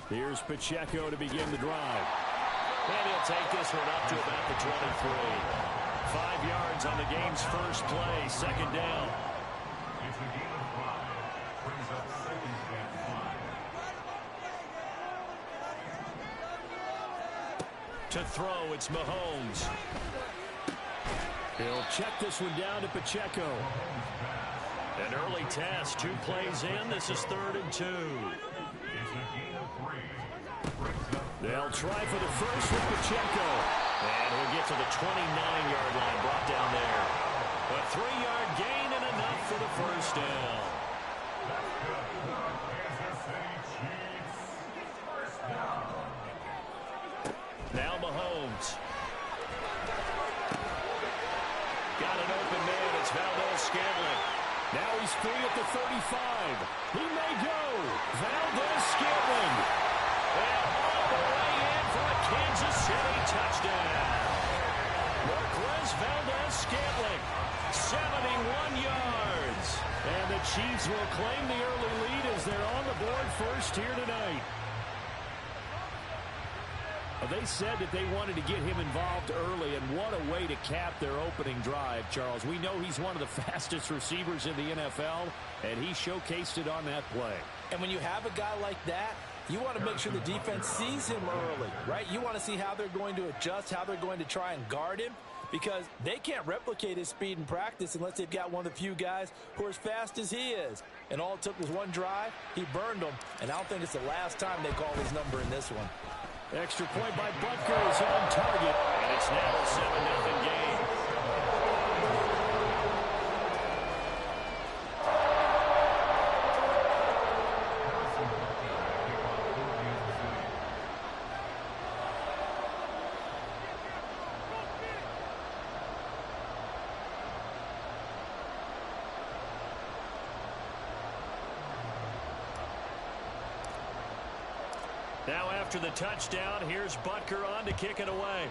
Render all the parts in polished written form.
Here's Pacheco to begin the drive. And he'll take this one up to about the 23. 5 yards on the game's first play, second down. It's a game of 5. Brings up second and 5. To throw, it's Mahomes. He'll check this one down to Pacheco. An early test, 2 plays in. This is 3rd and 2. It's a gain of 3. They'll try for the first with Pacheco. And we'll get to the 29-yard line, brought down there. A 3-yard gain and enough for the first down. Now Mahomes. Got an open man. It's Valdez-Scantling. Now he's free at the 35. He may go. Valdez-Scantling. And all the way in for a Kansas City touchdown. Marquez Valdez-Scantling, 71 yards. And the Chiefs will claim the early lead as they're on the board first here tonight. They said that they wanted to get him involved early, and what a way to cap their opening drive, Charles. We know he's one of the fastest receivers in the NFL, and he showcased it on that play. And when you have a guy like that, you want to make sure the defense sees him early, right? You want to see how they're going to adjust, how they're going to try and guard him, because they can't replicate his speed in practice unless they've got one of the few guys who are as fast as he is. And all it took was one drive. He burned them, and I don't think it's the last time they call his number in this one. Extra point by Butker is on target. And it's now a 7-0 game. Now after the touchdown, here's Butker on to kick it away.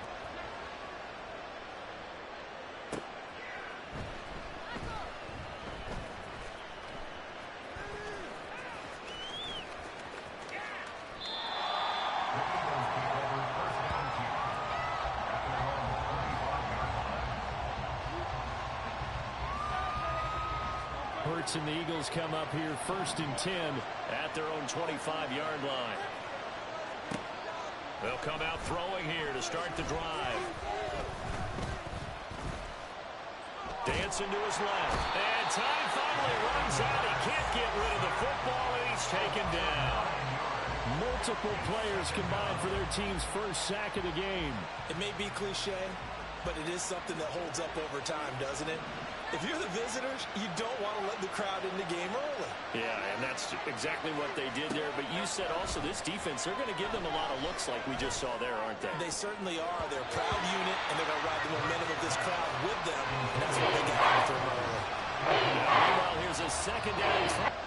Hurts and the Eagles come up here 1st and 10 at their own 25-yard line. They'll come out throwing here to start the drive. Dancing to his left. And time finally runs out. He can't get rid of the football, and he's taken down. Multiple players combined for their team's first sack of the game. It may be cliche, but it is something that holds up over time, doesn't it? If you're the visitors, you don't want to let the crowd in the game early. Yeah, and that's exactly what they did there. But you said also this defense, they're going to give them a lot of looks like we just saw there, aren't they? They certainly are. They're a proud unit, and they're going to ride the momentum of this crowd with them. And that's why they got after them early. Meanwhile, here's a second down.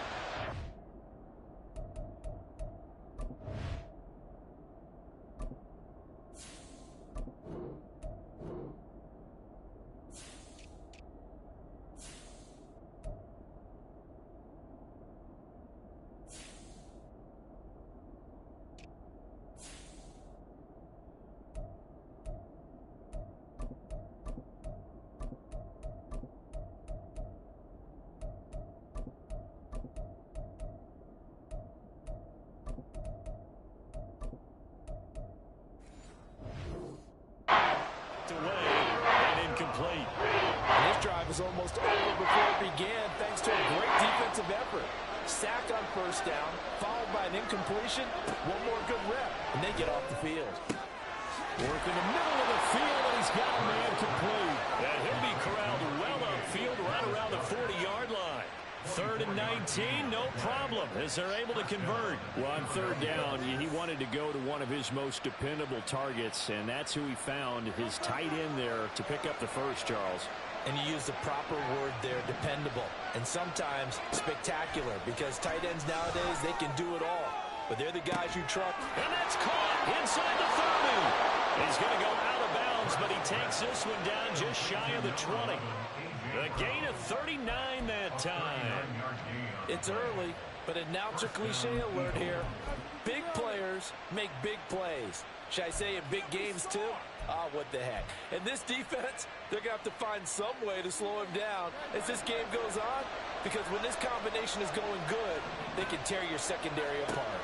Away and incomplete. And this drive was almost over before it began thanks to a great defensive effort. Sack on first down, followed by an incompletion, one more good rep, and they get off the field. Work in the middle of the field, and he's got a man complete. And he'll be corralled well upfield right around the 40-yard line. 3rd and 19, no problem, as they're able to convert. Well, on 3rd down, he wanted to go to one of his most dependable targets, and that's who he found, his tight end there, to pick up the first, Charles. And you use the proper word there, dependable, and sometimes spectacular, because tight ends nowadays, they can do it all. But they're the guys you trust. And that's caught inside the 30. He's going to go out of bounds, but he takes this one down just shy of the 20. A gain of 39 that time. It's early, but announcer cliche alert here. Big players make big plays. Should I say in big games too? What the heck. And this defense, they're going to have to find some way to slow him down as this game goes on, because when this combination is going good, they can tear your secondary apart.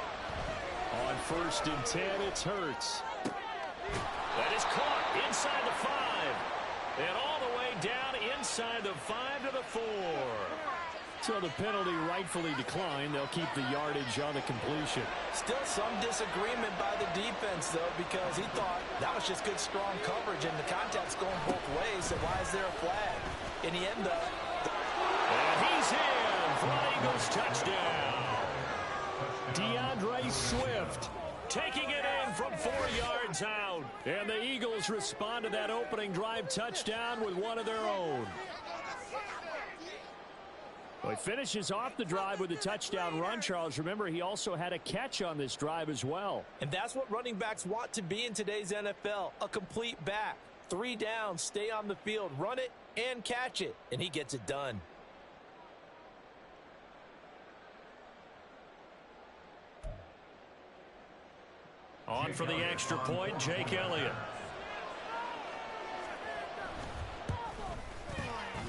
On 1st and 10, it's Hurts. That is caught inside the 5. And all the way down inside the 5 to the 4. So the penalty rightfully declined. They'll keep the yardage on the completion. Still some disagreement by the defense, though, because he thought that was just good, strong coverage, and the contact's going both ways, so why is there a flag? In the end, though. And he's in for an Eagles touchdown. DeAndre Swift taking it in from 4 yards out. And the Eagles respond to that opening drive touchdown with one of their own. Well, he finishes off the drive with a touchdown run, Charles. Remember, he also had a catch on this drive as well. And that's what running backs want to be in today's NFL, a complete back. 3 downs, stay on the field, run it, and catch it. And he gets it done. On for the extra point, Jake Elliott.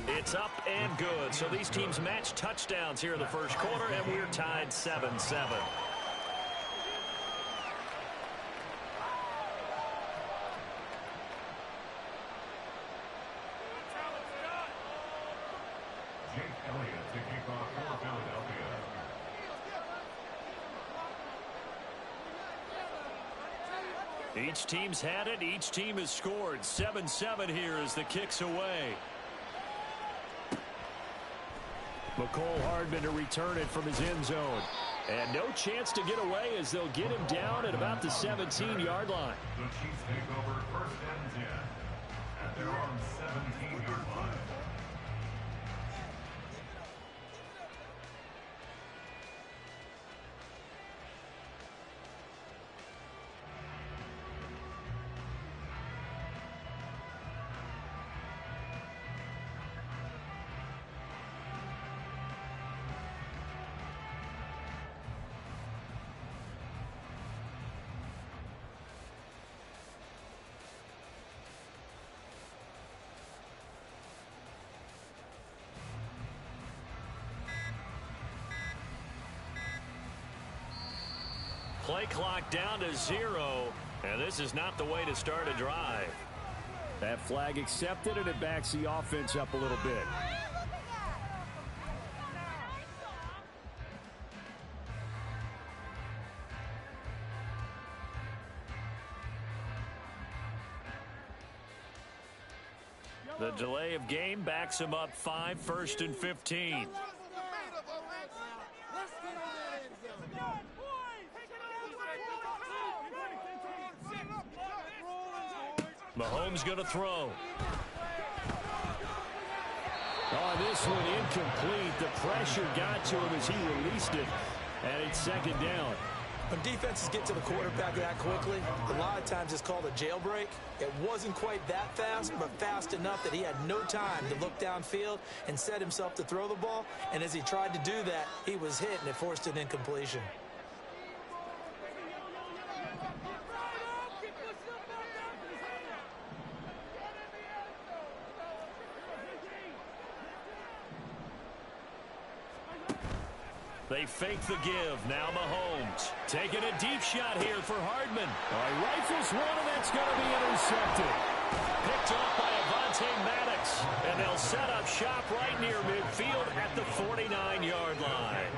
It's up and good. So these teams match touchdowns here in the first quarter, and we're tied 7-7. Jake Elliott to kick off for Philadelphia. Each team's had it. Each team has scored. 7-7 here as the kick's away. McCole Hardman to return it from his end zone. And no chance to get away as they'll get him down at about the 17-yard line. The Chiefs take over 1st and 10 at their own 17-yard line. Play clock down to 0, and this is not the way to start a drive. That flag accepted, and it backs the offense up a little bit. The delay of game backs him up 5, 1st and 15. Mahomes going to throw. On this one, incomplete. The pressure got to him as he released it, and it's 2nd down. When defenses get to the quarterback that quickly, a lot of times it's called a jailbreak. It wasn't quite that fast, but fast enough that he had no time to look downfield and set himself to throw the ball. And as he tried to do that, he was hit, and it forced an incompletion. They fake the give. Now Mahomes taking a deep shot here for Hardman. He rifles one, and that's going to be intercepted. Picked off by Avonte Maddox, and they'll set up shop right near midfield at the 49-yard line.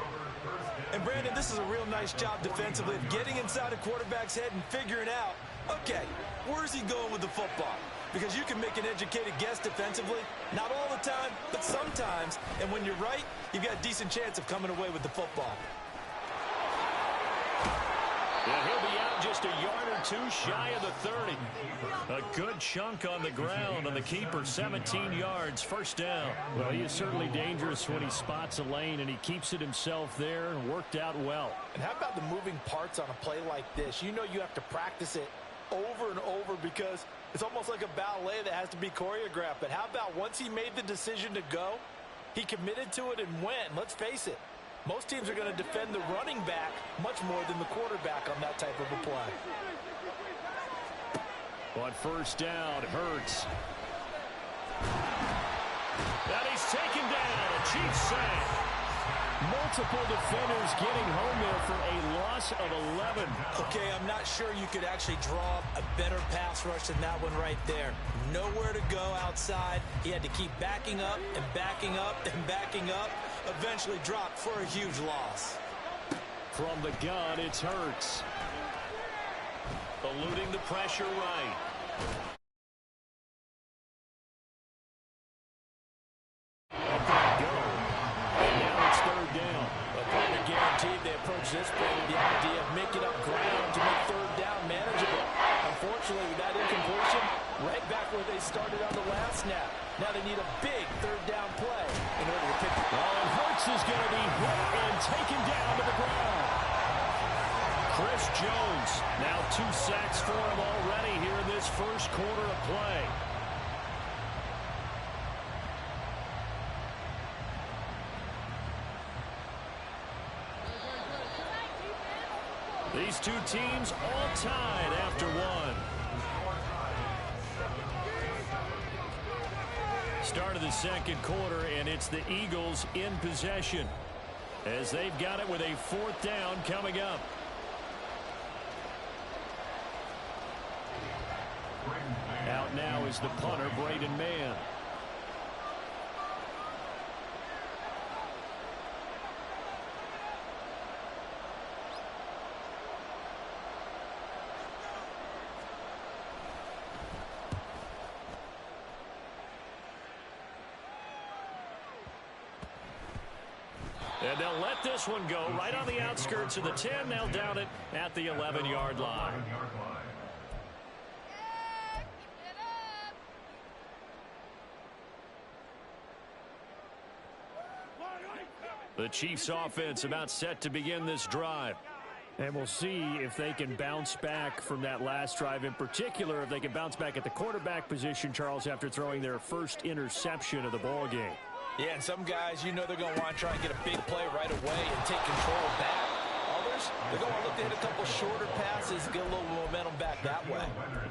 And Brandon, this is a real nice job defensively of getting inside a quarterback's head and figuring out, okay, where's he going with the football? Because you can make an educated guess defensively, not all the time, but sometimes. And when you're right, you've got a decent chance of coming away with the football. Yeah, he'll be out just a yard or two shy of the 30. A good chunk on the ground, and the keeper 17 yards, 1st down. Well, he is certainly dangerous when he spots a lane, and he keeps it himself there and worked out well. And how about the moving parts on a play like this? You know you have to practice it over and over because it's almost like a ballet that has to be choreographed. But how about once he made the decision to go, he committed to it and went. Let's face it, Most teams are going to defend the running back much more than the quarterback on that type of a play. But first down, Hurts. And he's taken down. A Chiefs sack. Multiple defenders getting home there for a loss of 11. Okay, I'm not sure you could actually draw a better pass rush than that one right there. Nowhere to go outside. He had to keep backing up and backing up and backing up. Eventually dropped for a huge loss. From the gun, it's Hurts. Eluding the pressure right. They approach this play with the idea of making up ground to make third down manageable. Unfortunately, with that incompletion, right back where they started on the last snap. Now they need a big third down play in order to pick it. And Hurts is going to be hit and taken down to the ground. Chris Jones, now 2 sacks for him already here in this first quarter of play. These two teams all tied after one. Start of the second quarter, and it's the Eagles in possession as they've got it with a 4th down coming up. Out now is the punter, Braden Mann. And they'll let this one go right on the outskirts of the 10. They'll down it at the 11-yard line. The Chiefs offense about set to begin this drive. And we'll see if they can bounce back from that last drive. In particular, if they can bounce back at the quarterback position, Charles, after throwing their first interception of the ball game. Yeah, and some guys, you know they're going to want to try and get a big play right away and take control back. Others, they're going to look to hit a couple shorter passes and get a little momentum back that way.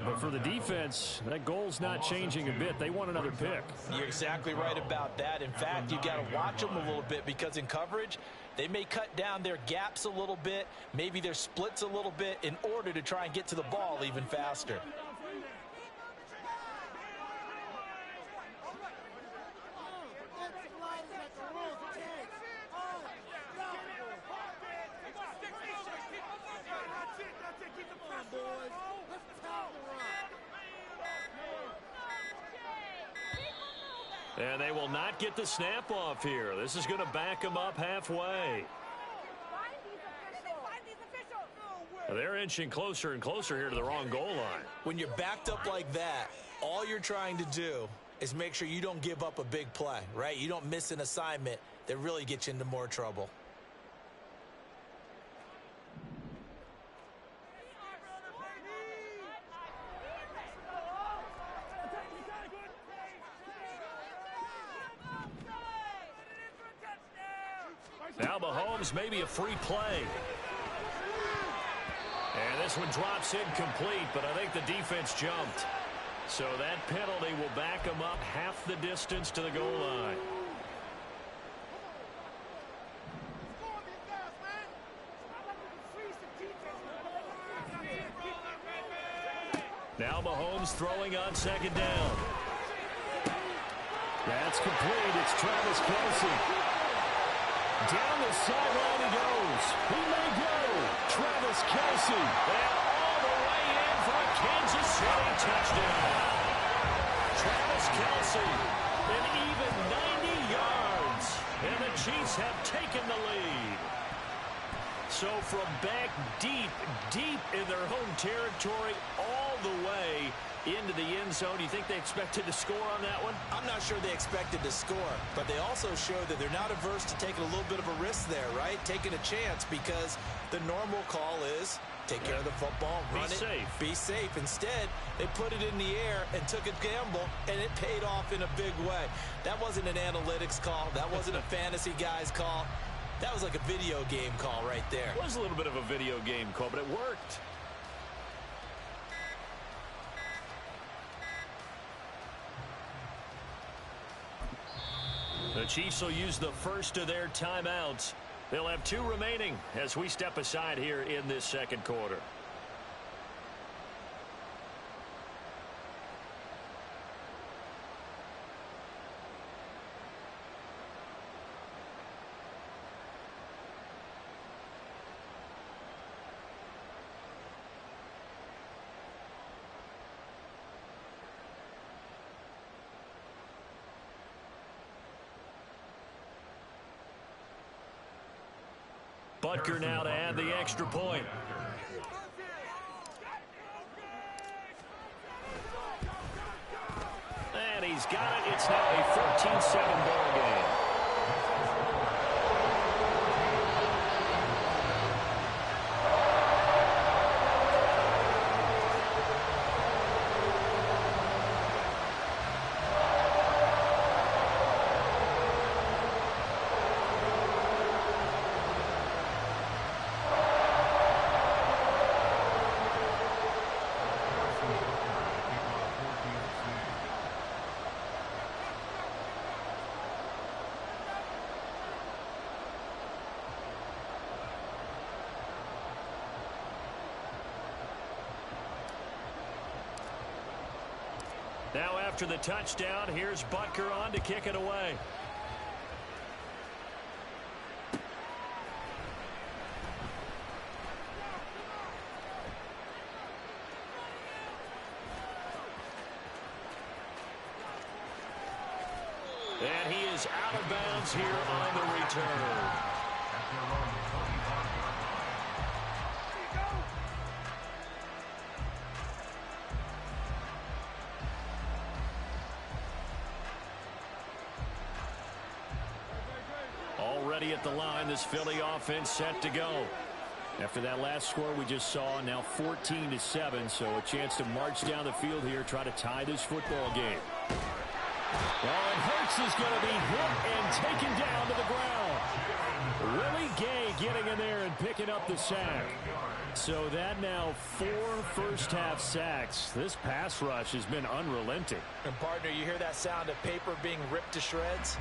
But for the defense, that goal's not changing a bit. They want another pick. You're exactly right about that. In fact, you got to watch them a little bit because in coverage, they may cut down their gaps a little bit, maybe their splits a little bit in order to try and get to the ball even faster. And they will not get the snap off here. This is going to back them up halfway. They're inching closer and closer here to the wrong goal line. When you're backed up like that, all you're trying to do is make sure you don't give up a big play, right? You don't miss an assignment that really gets you into more trouble. Now Mahomes, maybe a free play. And this one drops incomplete, but I think the defense jumped. So that penalty will back them up half the distance to the goal line. Now Mahomes throwing on second down. That's complete. It's Travis Kelce. Down the sideline he goes. He may go. Travis Kelce. And all the way in for a Kansas City touchdown. Travis Kelce, an even 90 yards. And the Chiefs have taken the lead. So from back deep, deep in their home territory, all the way into the end zone. You think they expected to score on that one? I'm not sure they expected to score, but they also showed that they're not averse to taking a little bit of a risk there, right? Taking a chance because the normal call is take care of the football, run it, be safe. Instead, they put it in the air and took a gamble, and it paid off in a big way. That wasn't an analytics call. That wasn't a fantasy guy's call. That was like a video game call right there. It was a little bit of a video game call, but it worked. The Chiefs will use the first of their timeouts. They'll have 2 remaining as we step aside here in this second quarter. Butker now to add the extra point. And he's got it. It's now a 14-7 ball game. Now after the touchdown, here's Butker on to kick it away. And he is out of bounds here on the return. Already at the line, this Philly offense set to go. After that last score we just saw, now 14-7, so a chance to march down the field here, try to tie this football game. Well, and Hurts is going to be hit and taken down to the ground. Willie Gay getting in there and picking up the sack. So that now 4 first-half sacks. This pass rush has been unrelenting. And, partner, you hear that sound of paper being ripped to shreds?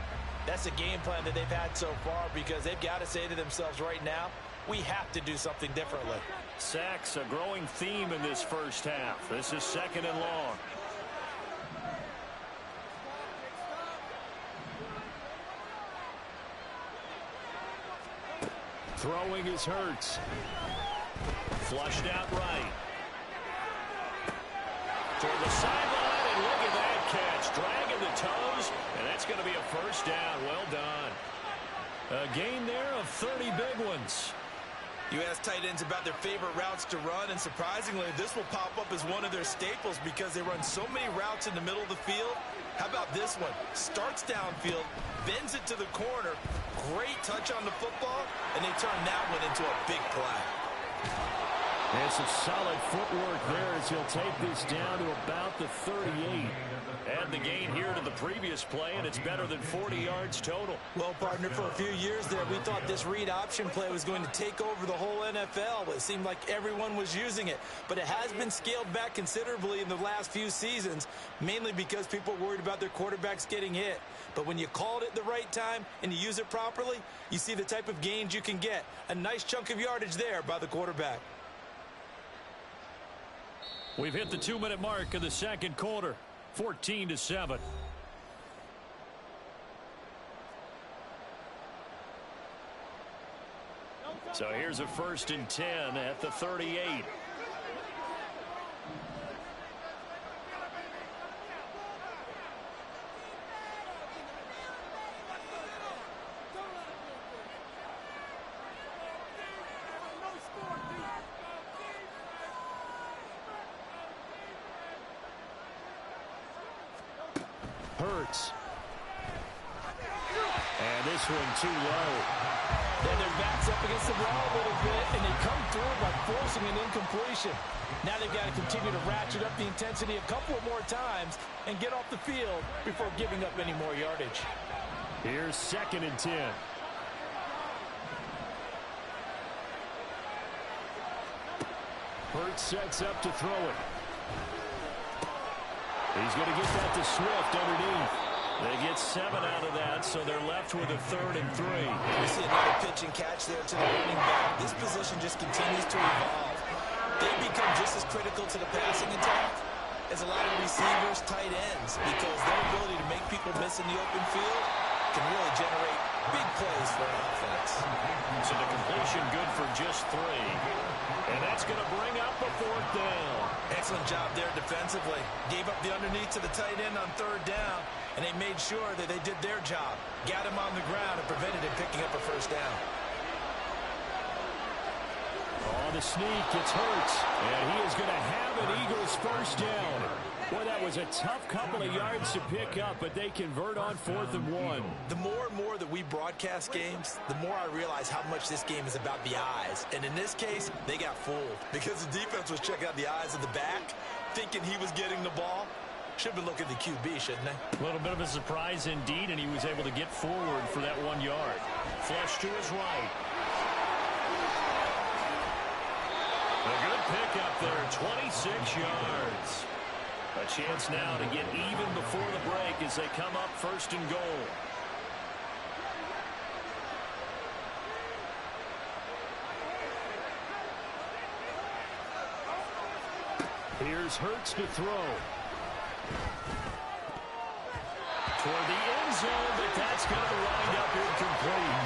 That's a game plan that they've had so far because they've got to say to themselves right now, we have to do something differently. Sacks, a growing theme in this first half. This is 2nd and long. Throwing is Hurts. Flushed out right. Toward the sideline, and look at that catch. Dragging the toes, and that's going to be a first down. Well done. A gain there of 30 big ones. You ask tight ends about their favorite routes to run, and surprisingly, this will pop up as one of their staples because they run so many routes in the middle of the field. How about this one? Starts downfield, bends it to the corner, great touch on the football, and they turn that one into a big play. And some solid footwork there as he'll take this down to about the 38. Add the gain here to the previous play, and it's better than 40 yards total. Well, partner, for a few years there, we thought this read option play was going to take over the whole NFL. It seemed like everyone was using it. But it has been scaled back considerably in the last few seasons, mainly because people are worried about their quarterbacks getting hit. But when you call it at the right time and you use it properly, you see the type of gains you can get. A nice chunk of yardage there by the quarterback. We've hit the 2-minute mark of the second quarter. 14-7. So here's a 1st and 10 at the 38. Hurts. And this one too low. And their back's up against the wall a little bit, and they come through by forcing an incompletion. Now they've got to continue to ratchet up the intensity a couple more times and get off the field before giving up any more yardage. Here's 2nd and 10. Hurts sets up to throw it. He's going to get that to Swift underneath. They get 7 out of that, so they're left with a 3rd and 3. You see another pitch and catch there to the running back. This position just continues to evolve. They become just as critical to the passing attack as a lot of receivers, tight ends, because their ability to make people miss in the open field can really generate big plays for an offense. So the completion good for just 3. And that's going to bring up a 4th down. Excellent job there defensively. Gave up the underneath to the tight end on 3rd down, and they made sure that they did their job. Got him on the ground and prevented him picking up a 1st down. On the sneak, it's Hurts. And he is going to have an Eagles 1st down. Boy, that was a tough couple of yards to pick up, but they convert on 4th and 1. The more and more that we broadcast games, the more I realize how much this game is about the eyes. And in this case, they got fooled because the defense was checking out the eyes of the back, thinking he was getting the ball. Should have been looking at the QB, shouldn't they? A little bit of a surprise indeed, and he was able to get forward for that 1 yard. Flush to his right. A good pickup there, 26 yards. A chance now to get even before the break as they come up 1st and goal. Here's Hurts to throw. Toward the end zone, but that's going to wind up incomplete.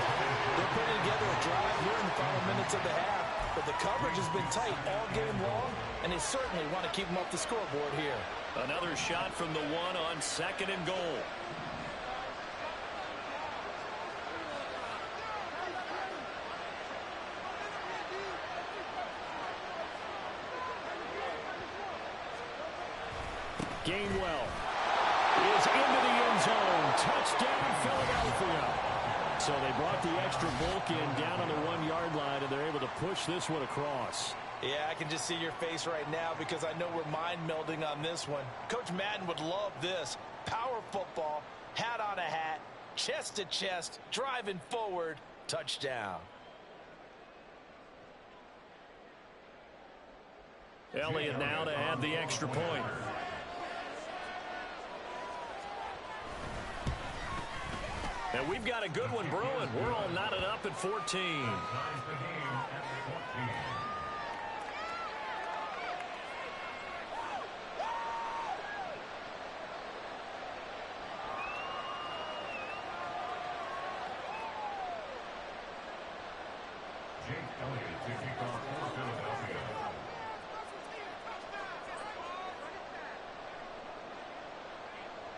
They're putting together a drive here in the final minutes of the half, but the coverage has been tight all game long, and they certainly want to keep them off the scoreboard here. Another shot from the 1 on 2nd and goal. Gainwell is into the end zone. Touchdown, Philadelphia. So they brought the extra bulk in down on the 1-yard line, and they're able to push this one across. Yeah, I can just see your face right now because I know we're mind melding on this one. Coach Madden would love this. Power football, hat on a hat, chest to chest, driving forward, touchdown. Elliott now to add the extra point. And we've got a good one brewing. We're all knotted up at 14.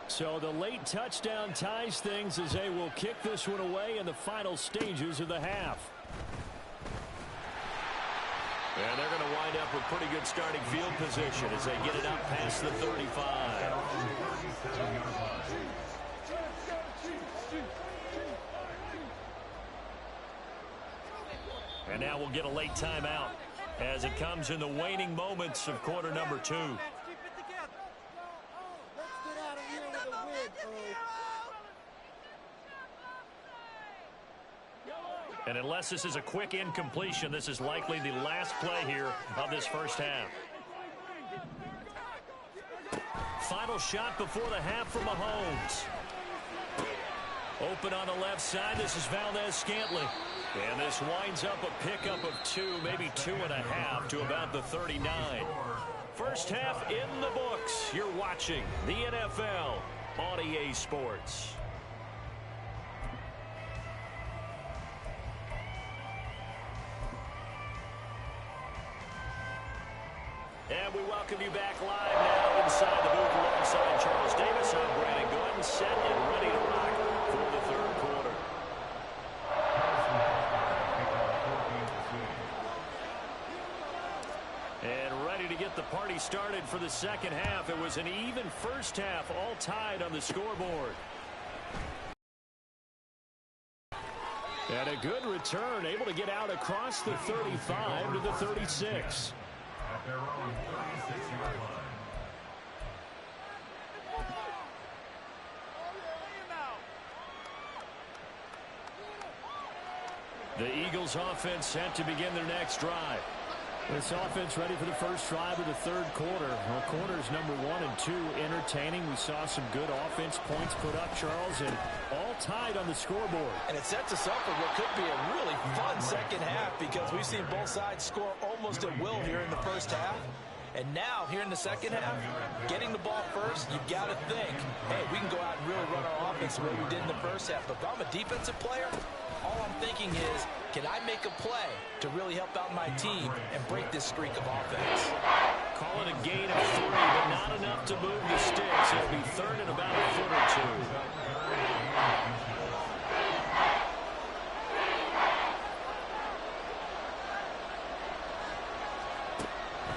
So the late touchdown ties things as they will kick this one away in the final stages of the half. And they're going to wind up with pretty good starting field position as they get it up past the 35. And now we'll get a late timeout as it comes in the waning moments of quarter number 2. And unless this is a quick incompletion, this is likely the last play here of this first half. Final shot before the half from Mahomes. Open on the left side. This is Valdez-Scantling. And this winds up a pickup of 2, maybe 2.5 to about the 39. First half in the books. You're watching the NFL on EA Sports. And we welcome you back live now inside the booth alongside Charles Davis. I'm Brandon Gordon, set and ready to rock for the third quarter. And ready to get the party started for the second half. It was an even first half, all tied on the scoreboard. And a good return, able to get out across the 35 to the 36. At their own 36-yard line. The Eagles offense set to begin their next drive. This offense ready for the first drive of the third quarter. Well, quarters number 1 and 2 entertaining. We saw some good offense points put up, Charles, and all tied on the scoreboard. And it sets us up for what could be a really fun second half because we've seen both sides score almost at will here in the first half. And now, here in the second half, getting the ball first, you've got to think, hey, we can go out and really run our offense the way we did in the first half. But if I'm a defensive player, all I'm thinking is, can I make a play to really help out my team and break this streak of offense? Call it a gain of 3, but not enough to move the sticks. It'll be third and about a foot or 2.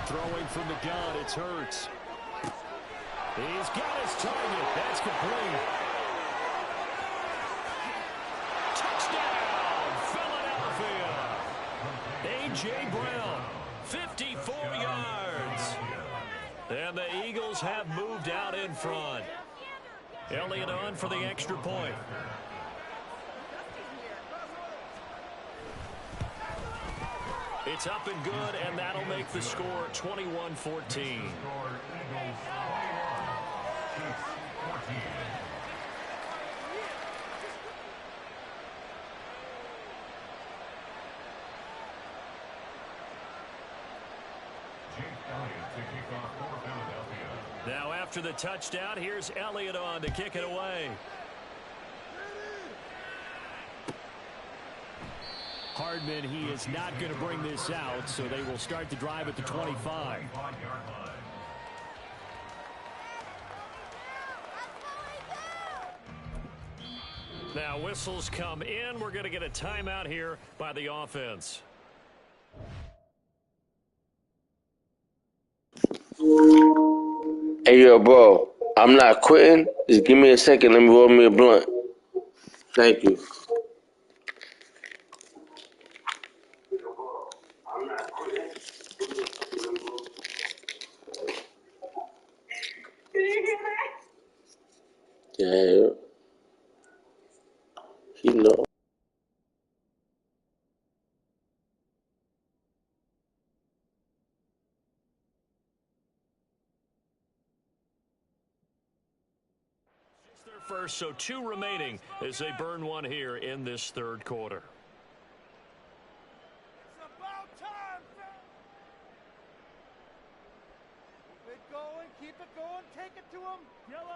Throwing from the gun, it's Hurts. He's got his target. That's complete. Touchdown, Philadelphia. A.J. Brown, 54 yards. And the Eagles have moved out in front. Elliott on for the extra point. It's up and good, and that'll make the score 21-14. Now after the touchdown, here's Elliott on to kick it away. Hardman, he is not going to bring this out, so they will start the drive at the 25. Now whistles come in. We're going to get a timeout here by the offense. Hey, yo, bro, I'm not quitting. Just give me a second. Let me roll me a blunt. Thank you. Yeah, you know. It's their first, so 2 remaining as they burn one here in this third quarter. It's about time, keep it going, take it to him. Yellow.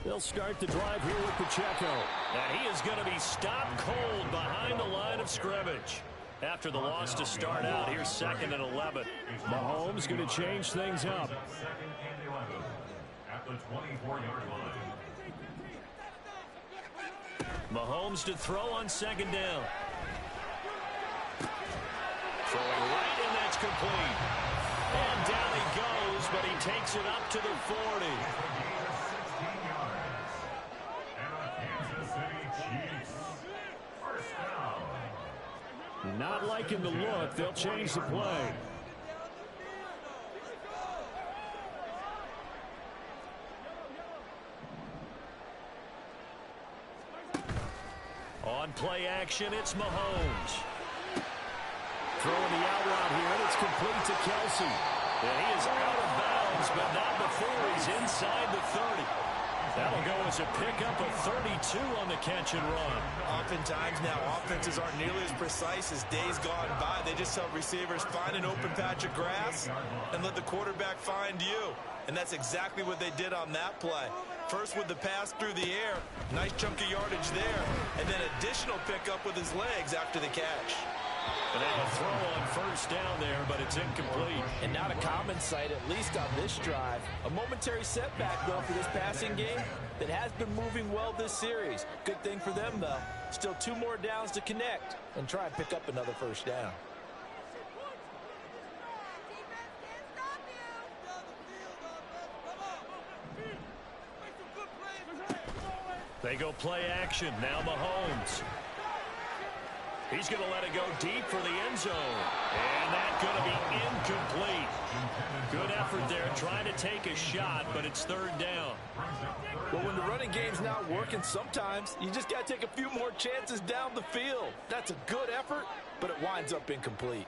They'll start the drive here with Pacheco. And he is going to be stopped cold behind the line of scrimmage. After the loss to start out, here's 2nd and 11. Mahomes going to change things up. 2nd and 11 at the 24-yard line. Mahomes to throw on 2nd down. Throwing right, and that's complete. And down he goes, but he takes it up to the 40. Not liking the look. They'll change the play. On play action, it's Mahomes. Throwing the out route here, and it's complete to Kelsey. And he is out of bounds, but not before he's inside the 30. That'll go as a pickup of 32 on the catch and run. Oftentimes now, offenses aren't nearly as precise as days gone by. They just help receivers find an open patch of grass and let the quarterback find you. And that's exactly what they did on that play. First with the pass through the air, nice chunk of yardage there, and then additional pickup with his legs after the catch. And now a throw on first down there, but it's incomplete. And not a common sight, at least on this drive. A momentary setback, though, for this passing game that has been moving well this series. Good thing for them, though. Still 2 more downs to connect and try and pick up another first down. They go play action. Now Mahomes. He's going to let it go deep for the end zone. And that's going to be incomplete. Good effort there trying to take a shot, but it's third down. Well, when the running game's not working, sometimes you just got to take a few more chances down the field. That's a good effort, but it winds up incomplete.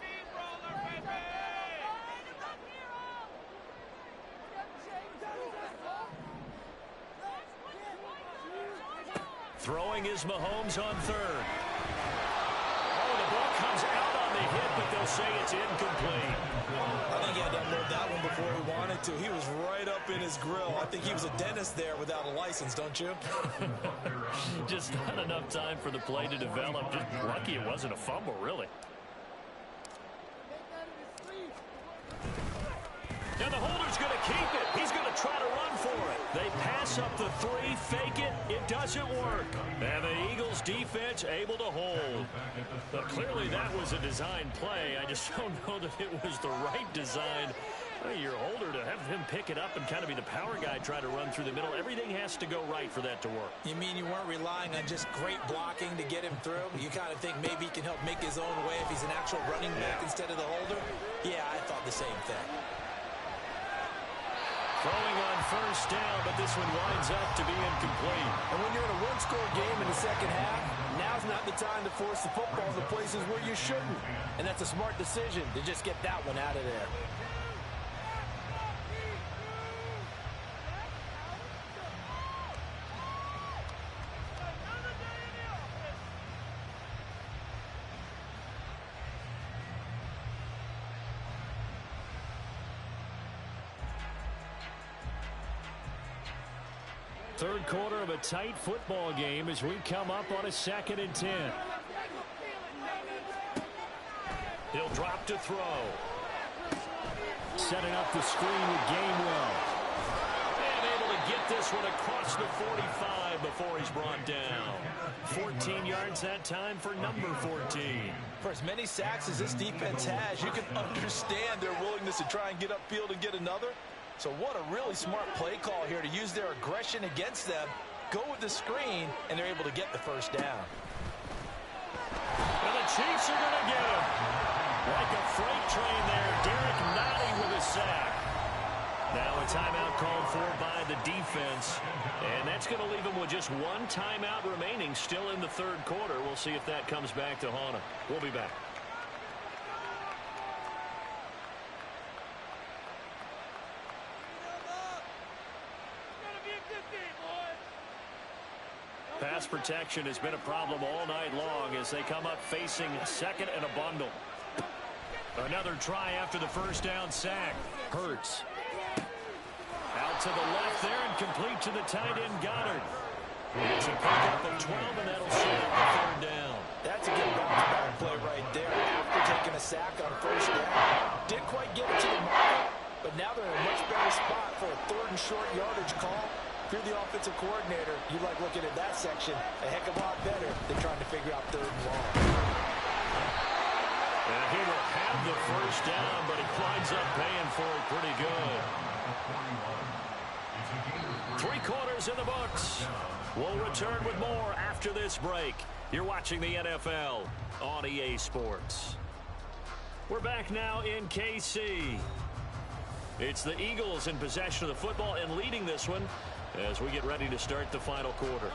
Throwing is Mahomes on third. Oh, the ball comes out on the hit, but they'll say it's incomplete. I think he had to unload that one before he wanted to. He was right up in his grill. I think he was a dentist there without a license, don't you? Just not enough time for the play to develop. Just lucky it wasn't a fumble, really. And the holder's going to keep it. He's going to try to run for it. They pass up the three, fake it. It doesn't work. And the Eagles defense able to hold. But clearly that was a design play. I just don't know that it was the right design. Your holder to have him pick it up and kind of be the power guy trying to run through the middle. Everything has to go right for that to work. You mean you weren't relying on just great blocking to get him through? You kind of think maybe he can help make his own way if he's an actual running back instead of the holder? Yeah, I thought the same thing. Throwing on first down, but this one winds up to be incomplete. And when you're in a one-score game in the second half, now's not the time to force the football to places where you shouldn't. And that's a smart decision to just get that one out of there. Third quarter of a tight football game as we come up on a 2nd and 10. He'll drop to throw. Setting up the screen with Gainwell. And able to get this one across the 45 before he's brought down. 14 yards that time for number 14. For as many sacks as this defense has, you can understand their willingness to try and get upfield and get another. So what a really smart play call here to use their aggression against them, go with the screen, and they're able to get the first down. And the Chiefs are going to get him. Like a freight train there, Derek Nottie with a sack. Now a timeout called for by the defense, and that's going to leave him with just one timeout remaining still in the third quarter. We'll see if that comes back to haunt him. We'll be back. Pass protection has been a problem all night long as they come up facing second and a bundle. Another try after the first down sack. Hurts. Out to the left there and complete to the tight end Goddard. It's a pickup of 12 and that'll set up the third down. That's a good bounce back play right there after taking a sack on first down. Didn't quite get it to the market, but now they're in a much better spot for a third and short yardage call. If you're the offensive coordinator, you like looking at that section a heck of a lot better than trying to figure out third and long. And he will have the first down, but he winds up paying for it pretty good. 3 quarters in the books. We'll return with more after this break. You're watching the NFL on EA Sports. We're back now in KC. It's the Eagles in possession of the football and leading this one as we get ready to start the final quarter.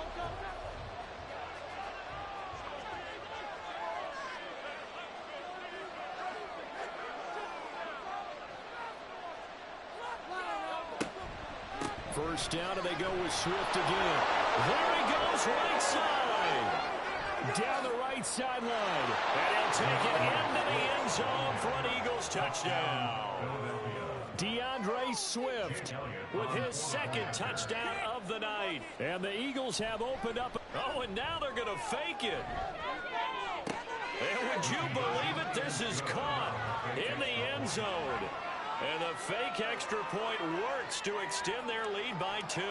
First down, and they go with Swift again. There he goes, right side. Down the right sideline. And he'll take it into the end zone for an Eagles touchdown. DeAndre Swift with his second touchdown of the night. And the Eagles have opened up. Oh, and now they're going to fake it. And would you believe it? This is caught in the end zone. And the fake extra point works to extend their lead by 2.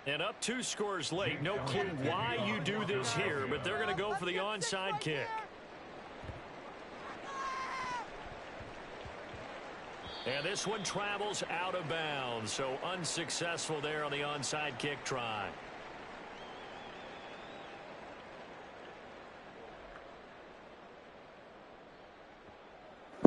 And up 2 scores late. No clue why you do this here, but they're going to go for the onside kick. And this one travels out of bounds, so unsuccessful there on the onside kick try.